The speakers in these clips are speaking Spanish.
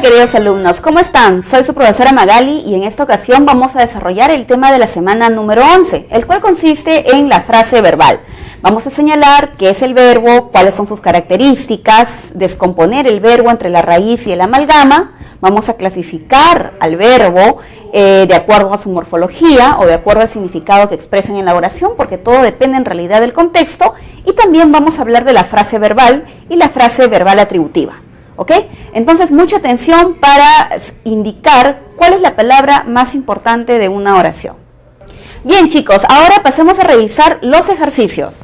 queridos alumnos, ¿cómo están? Soy su profesora Magali y en esta ocasión vamos a desarrollar el tema de la semana número 11, el cual consiste en la frase verbal. Vamos a señalar qué es el verbo, cuáles son sus características, descomponer el verbo entre la raíz y el amalgama, vamos a clasificar al verbo de acuerdo a su morfología o de acuerdo al significado que expresan en la oración, porque todo depende en realidad del contexto, y también vamos a hablar de la frase verbal y la frase verbal atributiva. ¿Ok? Entonces, mucha atención para indicar cuál es la palabra más importante de una oración. Bien, chicos, ahora pasemos a revisar los ejercicios.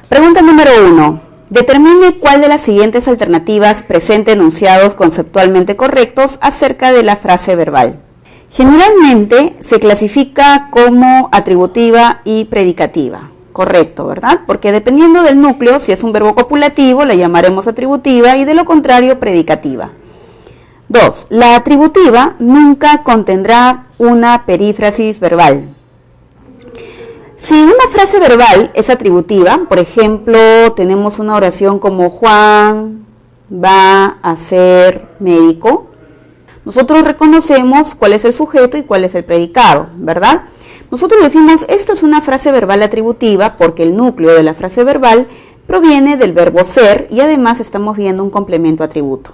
Pregunta número 1. Determine cuál de las siguientes alternativas presenta enunciados conceptualmente correctos acerca de la frase verbal. Generalmente se clasifica como atributiva y predicativa. Correcto, ¿verdad? Porque dependiendo del núcleo, si es un verbo copulativo, la llamaremos atributiva y de lo contrario, predicativa. 2. La atributiva nunca contendrá una perífrasis verbal. Si una frase verbal es atributiva, por ejemplo, tenemos una oración como Juan va a ser médico, nosotros reconocemos cuál es el sujeto y cuál es el predicado, ¿verdad? Nosotros decimos, esto es una frase verbal atributiva porque el núcleo de la frase verbal proviene del verbo ser y además estamos viendo un complemento atributo.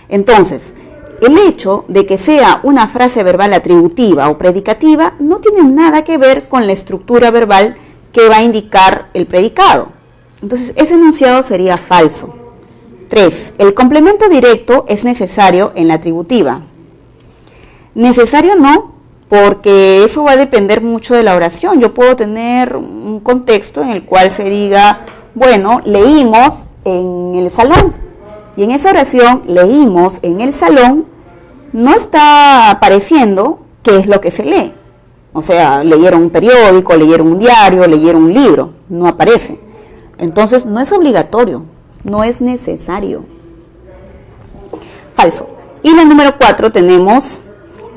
Entonces, el hecho de que sea una frase verbal atributiva o predicativa no tiene nada que ver con la estructura verbal que va a indicar el predicado. Entonces, ese enunciado sería falso. 3. El complemento directo es necesario en la atributiva. Necesario no, porque eso va a depender mucho de la oración. Yo puedo tener un contexto en el cual se diga, bueno, leímos en el salón. Y en esa oración, leímos en el salón, no está apareciendo qué es lo que se lee. O sea, leyeron un periódico, leyeron un diario, leyeron un libro. No aparece. Entonces, no es obligatorio, no es necesario. Falso. Y la número 4 tenemos...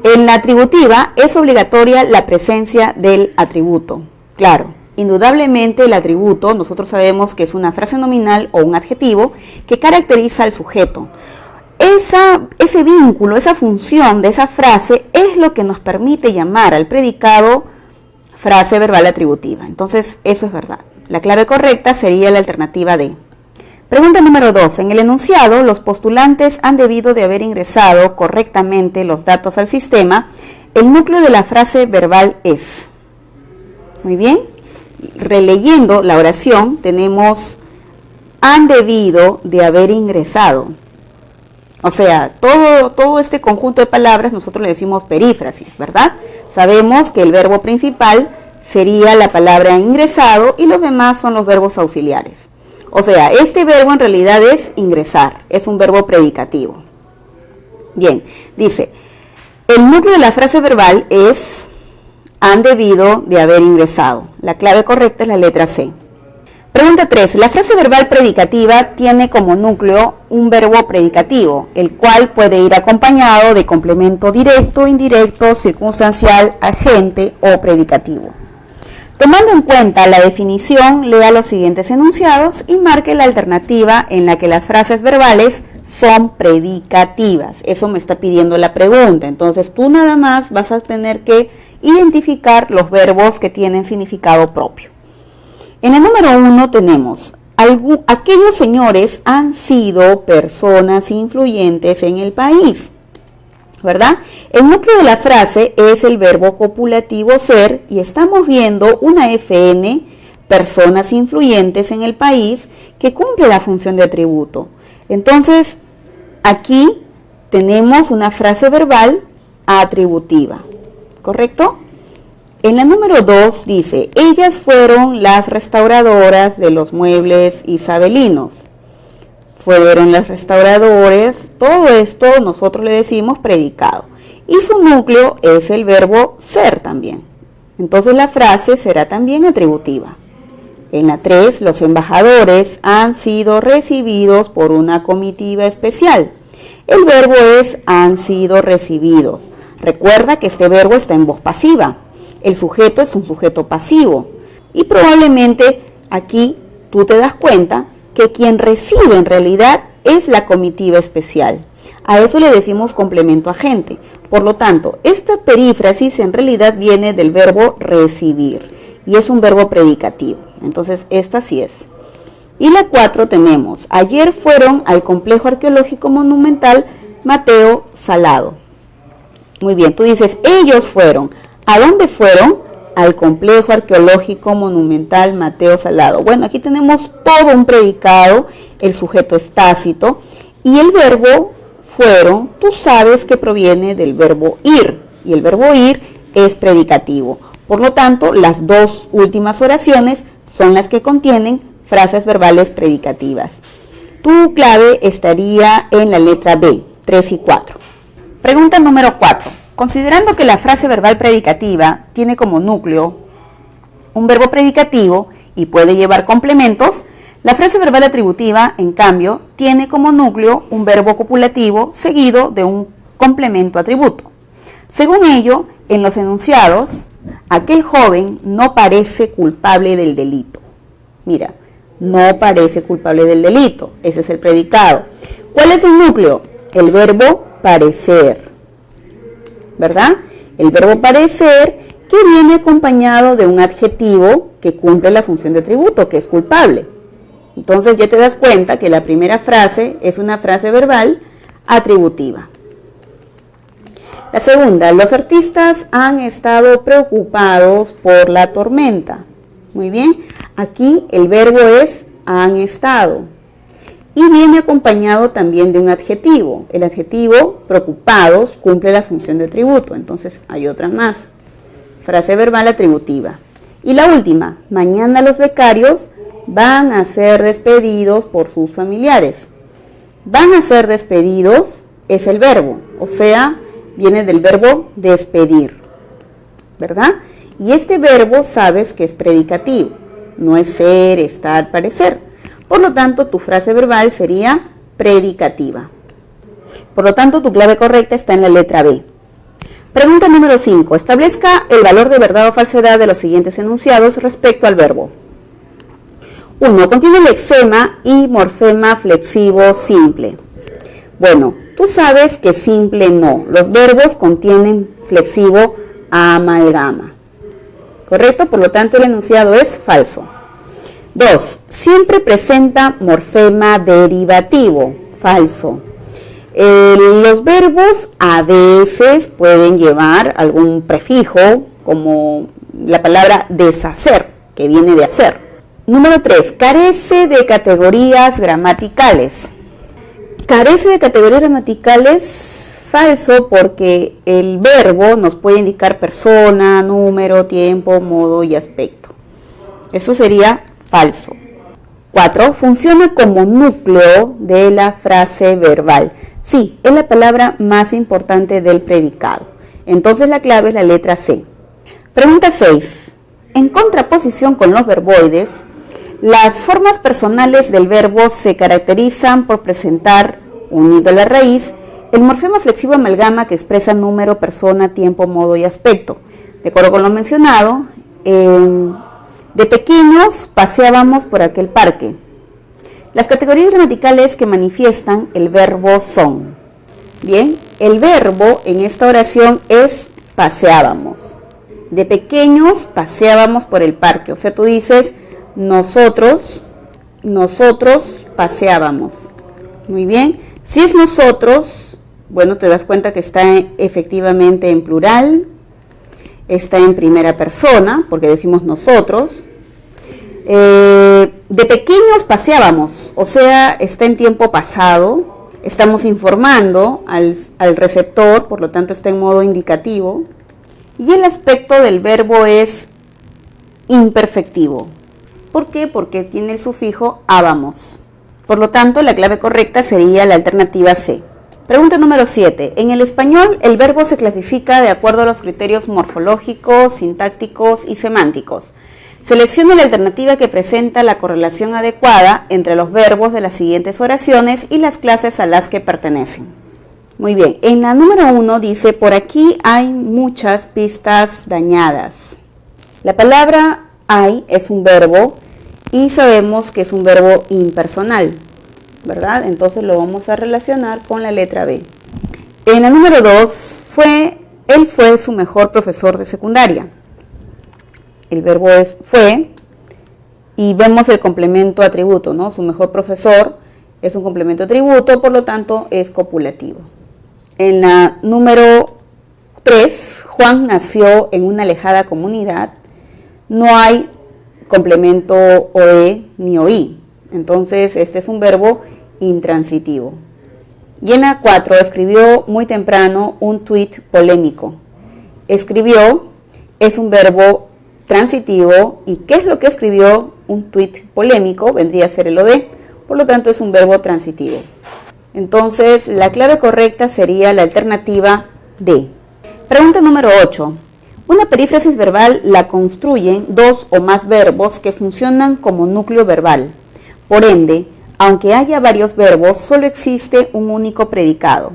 En la atributiva es obligatoria la presencia del atributo. Claro, indudablemente el atributo nosotros sabemos que es una frase nominal o un adjetivo que caracteriza al sujeto. Ese vínculo, esa función de esa frase es lo que nos permite llamar al predicado frase verbal atributiva. Entonces, eso es verdad. La clave correcta sería la alternativa D. Pregunta número 2. En el enunciado, los postulantes han debido de haber ingresado correctamente los datos al sistema. El núcleo de la frase verbal es. Muy bien. Releyendo la oración, tenemos han debido de haber ingresado. O sea, todo este conjunto de palabras nosotros le decimos perífrasis, ¿verdad? Sabemos que el verbo principal sería la palabra ingresado y los demás son los verbos auxiliares. O sea, este verbo en realidad es ingresar, es un verbo predicativo. Bien, dice, el núcleo de la frase verbal es han debido de haber ingresado. La clave correcta es la letra C. Pregunta 3. La frase verbal predicativa tiene como núcleo un verbo predicativo, el cual puede ir acompañado de complemento directo, indirecto, circunstancial, agente o predicativo. Tomando en cuenta la definición, lea los siguientes enunciados y marque la alternativa en la que las frases verbales son predicativas. Eso me está pidiendo la pregunta. Entonces tú nada más vas a tener que identificar los verbos que tienen significado propio. En el número 1 tenemos, aquellos señores han sido personas influyentes en el país. ¿Verdad? El núcleo de la frase es el verbo copulativo ser y estamos viendo una FN, personas influyentes en el país, que cumple la función de atributo. Entonces, aquí tenemos una frase verbal atributiva, ¿correcto? En la número 2 dice, ellas fueron las restauradoras de los muebles isabelinos. Fueron los restauradores, todo esto nosotros le decimos predicado. Y su núcleo es el verbo ser también. Entonces la frase será también atributiva. En la 3, los embajadores han sido recibidos por una comitiva especial. El verbo es han sido recibidos. Recuerda que este verbo está en voz pasiva. El sujeto es un sujeto pasivo. Y probablemente aquí tú te das cuenta que quien recibe en realidad es la comitiva especial. A eso le decimos complemento agente. Por lo tanto, esta perífrasis en realidad viene del verbo recibir y es un verbo predicativo. Entonces, esta sí es. Y la 4 tenemos, ayer fueron al complejo arqueológico monumental Mateo Salado. Muy bien, tú dices, ellos fueron. ¿A dónde fueron? Al complejo arqueológico monumental Mateo Salado. Bueno, aquí tenemos todo un predicado, el sujeto es tácito y el verbo fueron, tú sabes que proviene del verbo ir y el verbo ir es predicativo. Por lo tanto, las dos últimas oraciones son las que contienen frases verbales predicativas. Tu clave estaría en la letra B, 3 y 4. Pregunta número 4. Considerando que la frase verbal predicativa tiene como núcleo un verbo predicativo y puede llevar complementos, la frase verbal atributiva, en cambio, tiene como núcleo un verbo copulativo seguido de un complemento atributo. Según ello, en los enunciados, aquel joven no parece culpable del delito. Mira, no parece culpable del delito, ese es el predicado. ¿Cuál es el núcleo? El verbo parecer, ¿verdad? El verbo parecer que viene acompañado de un adjetivo que cumple la función de atributo, que es culpable. Entonces ya te das cuenta que la primera frase es una frase verbal atributiva. La segunda, los artistas han estado preocupados por la tormenta. Muy bien, aquí el verbo es han estado y viene acompañado también de un adjetivo. El adjetivo preocupados cumple la función de atributo, entonces hay otra más. Frase verbal atributiva. Y la última, mañana los becarios van a ser despedidos por sus familiares. Van a ser despedidos es el verbo, o sea, viene del verbo despedir, ¿verdad? Y este verbo sabes que es predicativo, no es ser, estar, parecer. Por lo tanto, tu frase verbal sería predicativa. Por lo tanto, tu clave correcta está en la letra B. Pregunta número 5. Establezca el valor de verdad o falsedad de los siguientes enunciados respecto al verbo. 1. Contiene lexema y morfema flexivo simple. Bueno, tú sabes que simple no. Los verbos contienen flexivo amalgama. ¿Correcto? Por lo tanto, el enunciado es falso. 2. Siempre presenta morfema derivativo. Falso. Los verbos a veces pueden llevar algún prefijo, como la palabra deshacer, que viene de hacer. Número 3. Carece de categorías gramaticales. Carece de categorías gramaticales, falso, porque el verbo nos puede indicar persona, número, tiempo, modo y aspecto. Eso sería falso. 4. Funciona como núcleo de la frase verbal. Sí, es la palabra más importante del predicado. Entonces la clave es la letra C. Pregunta 6. En contraposición con los verboides, las formas personales del verbo se caracterizan por presentar, unido a la raíz, el morfema flexivo amalgama que expresa número, persona, tiempo, modo y aspecto. De acuerdo con lo mencionado, de pequeños paseábamos por aquel parque. Las categorías gramaticales que manifiestan el verbo son. Bien, el verbo en esta oración es paseábamos. De pequeños paseábamos por el parque. O sea, tú dices nosotros paseábamos. Muy bien. Si es nosotros, bueno, te das cuenta que está efectivamente en plural, está en primera persona, porque decimos nosotros. De pequeños paseábamos, o sea, está en tiempo pasado, estamos informando al receptor, por lo tanto está en modo indicativo, y el aspecto del verbo es imperfectivo. ¿Por qué? Porque tiene el sufijo ábamos. Por lo tanto, la clave correcta sería la alternativa C. Pregunta número 7. En el español, el verbo se clasifica de acuerdo a los criterios morfológicos, sintácticos y semánticos. Selecciona la alternativa que presenta la correlación adecuada entre los verbos de las siguientes oraciones y las clases a las que pertenecen. Muy bien, en la número 1 dice, por aquí hay muchas pistas dañadas. La palabra hay es un verbo y sabemos que es un verbo impersonal. ¿verdad? Entonces lo vamos a relacionar con la letra B. En la número 2, él fue su mejor profesor de secundaria. El verbo es fue y vemos el complemento atributo, ¿no? Su mejor profesor es un complemento atributo, por lo tanto es copulativo. En la número 3, Juan nació en una alejada comunidad. No hay complemento OE ni OI. Entonces este es un verbo intransitivo. Y en la 4, escribió muy temprano un tuit polémico. Escribió es un verbo transitivo. ¿Y qué es lo que escribió? Un tuit polémico, vendría a ser el OD. Por lo tanto es un verbo transitivo. Entonces la clave correcta sería la alternativa D. Pregunta número 8. Una perífrasis verbal la construyen dos o más verbos que funcionan como núcleo verbal. Por ende, aunque haya varios verbos, solo existe un único predicado.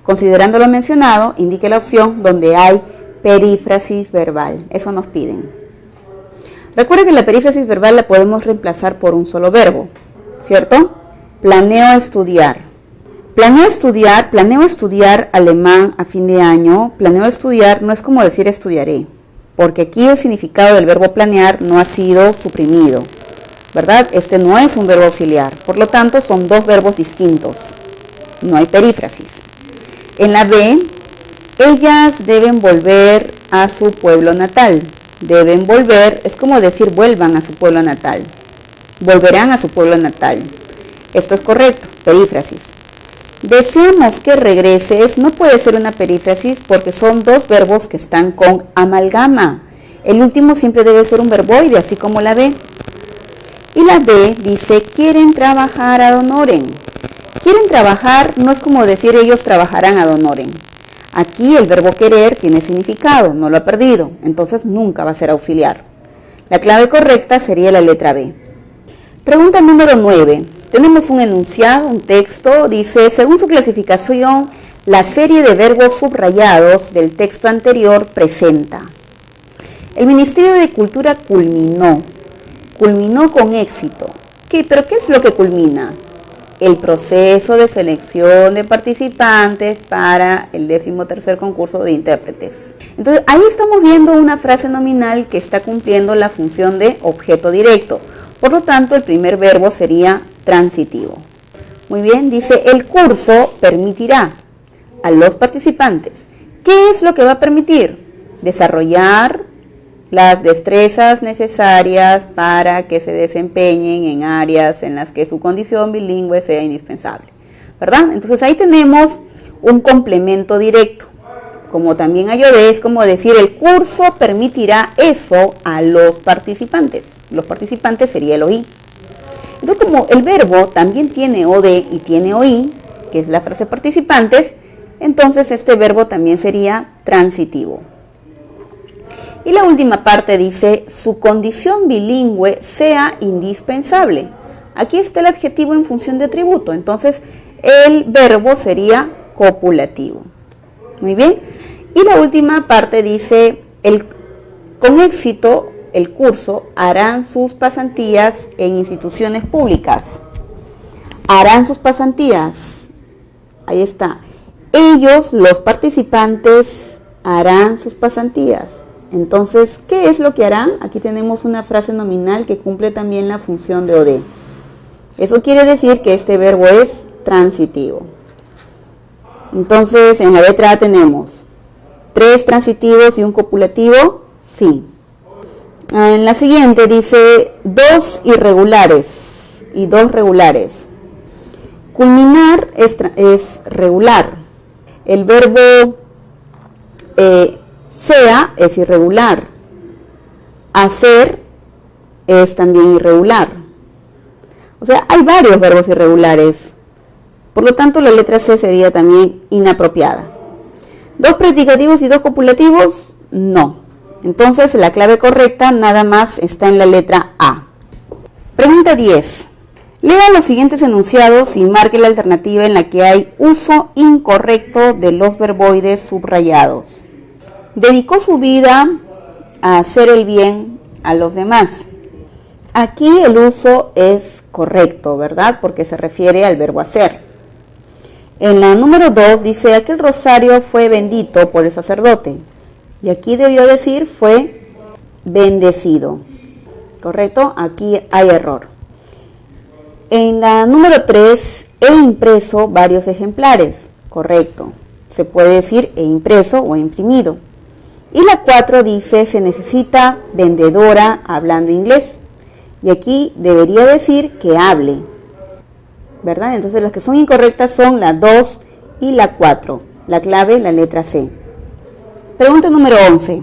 Considerando lo mencionado, indique la opción donde hay perífrasis verbal. Eso nos piden. Recuerda que la perífrasis verbal la podemos reemplazar por un solo verbo, ¿cierto? Planeo estudiar. Planeo estudiar alemán a fin de año. Planeo estudiar no es como decir estudiaré, porque aquí el significado del verbo planear no ha sido suprimido, ¿verdad? Este no es un verbo auxiliar, por lo tanto son dos verbos distintos. No hay perífrasis. En la B, ellas deben volver a su pueblo natal. Deben volver, es como decir vuelvan a su pueblo natal. Volverán a su pueblo natal. Esto es correcto, perífrasis. Deseamos que regreses, no puede ser una perífrasis porque son dos verbos que están con amalgama. El último siempre debe ser un verboide, así como la B. Y la D dice, quieren trabajar ad honorem. Quieren trabajar no es como decir ellos trabajarán ad honorem. Aquí el verbo querer tiene significado, no lo ha perdido, entonces nunca va a ser auxiliar. La clave correcta sería la letra B. Pregunta número 9. Tenemos un enunciado, un texto, dice, según su clasificación, la serie de verbos subrayados del texto anterior presenta. El Ministerio de Cultura culminó con éxito. ¿Pero qué es lo que culmina? El proceso de selección de participantes para el 13º concurso de intérpretes. Entonces, ahí estamos viendo una frase nominal que está cumpliendo la función de objeto directo. Por lo tanto, el primer verbo sería transitivo. Muy bien, dice, el curso permitirá a los participantes. ¿Qué es lo que va a permitir? Desarrollar las destrezas necesarias para que se desempeñen en áreas en las que su condición bilingüe sea indispensable, ¿verdad? Entonces ahí tenemos un complemento directo. Como también hay OD, es como decir, el curso permitirá eso a los participantes. Los participantes sería el OI. Entonces, como el verbo también tiene OD y tiene OI, que es la frase participantes, entonces este verbo también sería transitivo. Y la última parte dice, su condición bilingüe sea indispensable. Aquí está el adjetivo en función de atributo, entonces el verbo sería copulativo. Muy bien. Y la última parte dice, con éxito el curso harán sus pasantías en instituciones públicas. Harán sus pasantías. Ahí está. Ellos, los participantes, harán sus pasantías. Entonces, ¿qué es lo que harán? Aquí tenemos una frase nominal que cumple también la función de OD. Eso quiere decir que este verbo es transitivo. Entonces, en la letra A tenemos 3 transitivos y un copulativo, sí. En la siguiente dice 2 irregulares y 2 regulares. Culminar es regular. El verbo sea es irregular. Hacer es también irregular. O sea, hay varios verbos irregulares. Por lo tanto, la letra C sería también inapropiada. 2 predicativos y 2 copulativos, no. Entonces, la clave correcta nada más está en la letra A. Pregunta 10. Lea los siguientes enunciados y marque la alternativa en la que hay uso incorrecto de los verboides subrayados. Dedicó su vida a hacer el bien a los demás. Aquí el uso es correcto, ¿verdad? Porque se refiere al verbo hacer. En la número 2 dice, aquel rosario fue bendito por el sacerdote. Y aquí debió decir fue bendecido. ¿Correcto? Aquí hay error. En la número 3, he impreso varios ejemplares. Correcto. Se puede decir he impreso o he imprimido. Y la 4 dice, se necesita vendedora hablando inglés. Y aquí debería decir que hable, ¿verdad? Entonces las que son incorrectas son la 2 y la 4. La clave, la letra C. Pregunta número 11.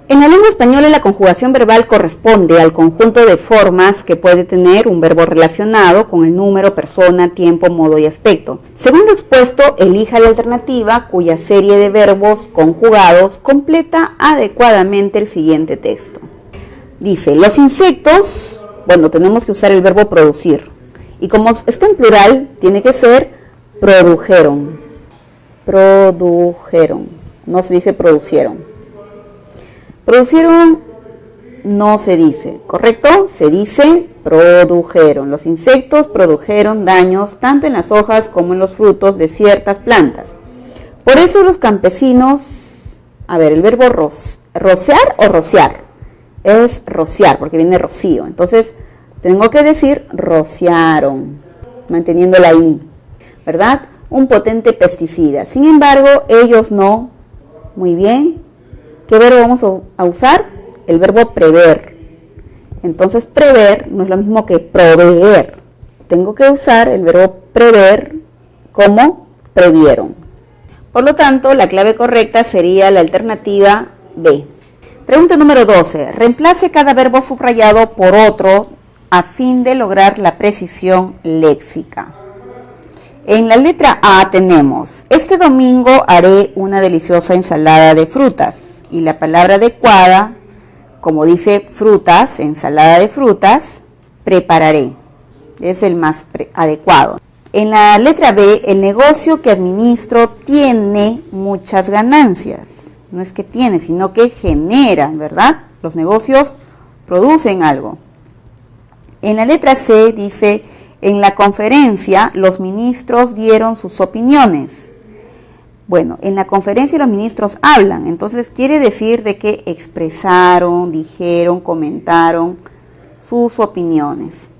En la lengua española la conjugación verbal corresponde al conjunto de formas que puede tener un verbo relacionado con el número, persona, tiempo, modo y aspecto. Según lo expuesto, elija la alternativa cuya serie de verbos conjugados completa adecuadamente el siguiente texto. Dice, los insectos, bueno, tenemos que usar el verbo producir. Y como está en plural, tiene que ser produjeron. Produjeron. No se dice producieron. Producieron no se dice, ¿correcto? Se dice produjeron. Los insectos produjeron daños tanto en las hojas como en los frutos de ciertas plantas. Por eso los campesinos, a ver, el verbo rociar o rociar. Es rociar, porque viene rocío. Entonces, tengo que decir rociaron, manteniendo la I, ¿verdad? Un potente pesticida. Sin embargo, ellos no. Muy bien. ¿Qué verbo vamos a usar? El verbo prever. Entonces, prever no es lo mismo que proveer. Tengo que usar el verbo prever como previeron. Por lo tanto, la clave correcta sería la alternativa B. Pregunta número 12. Reemplace cada verbo subrayado por otro a fin de lograr la precisión léxica. En la letra A tenemos, este domingo haré una deliciosa ensalada de frutas. Y la palabra adecuada, como dice frutas, ensalada de frutas, prepararé. Es el más adecuado. En la letra B, el negocio que administro tiene muchas ganancias. No es que tiene, sino que genera, ¿verdad? Los negocios producen algo. En la letra C dice, en la conferencia los ministros dieron sus opiniones. Bueno, en la conferencia los ministros hablan, entonces quiere decir de que expresaron, dijeron, comentaron sus opiniones.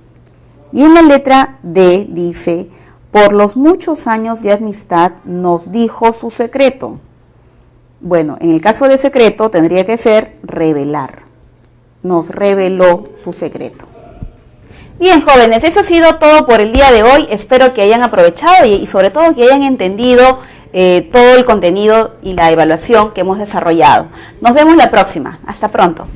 Y en la letra D dice, por los muchos años de amistad nos dijo su secreto. Bueno, en el caso de secreto tendría que ser revelar. Nos reveló su secreto. Bien, jóvenes, eso ha sido todo por el día de hoy. Espero que hayan aprovechado y sobre todo que hayan entendido todo el contenido y la evaluación que hemos desarrollado. Nos vemos la próxima. Hasta pronto.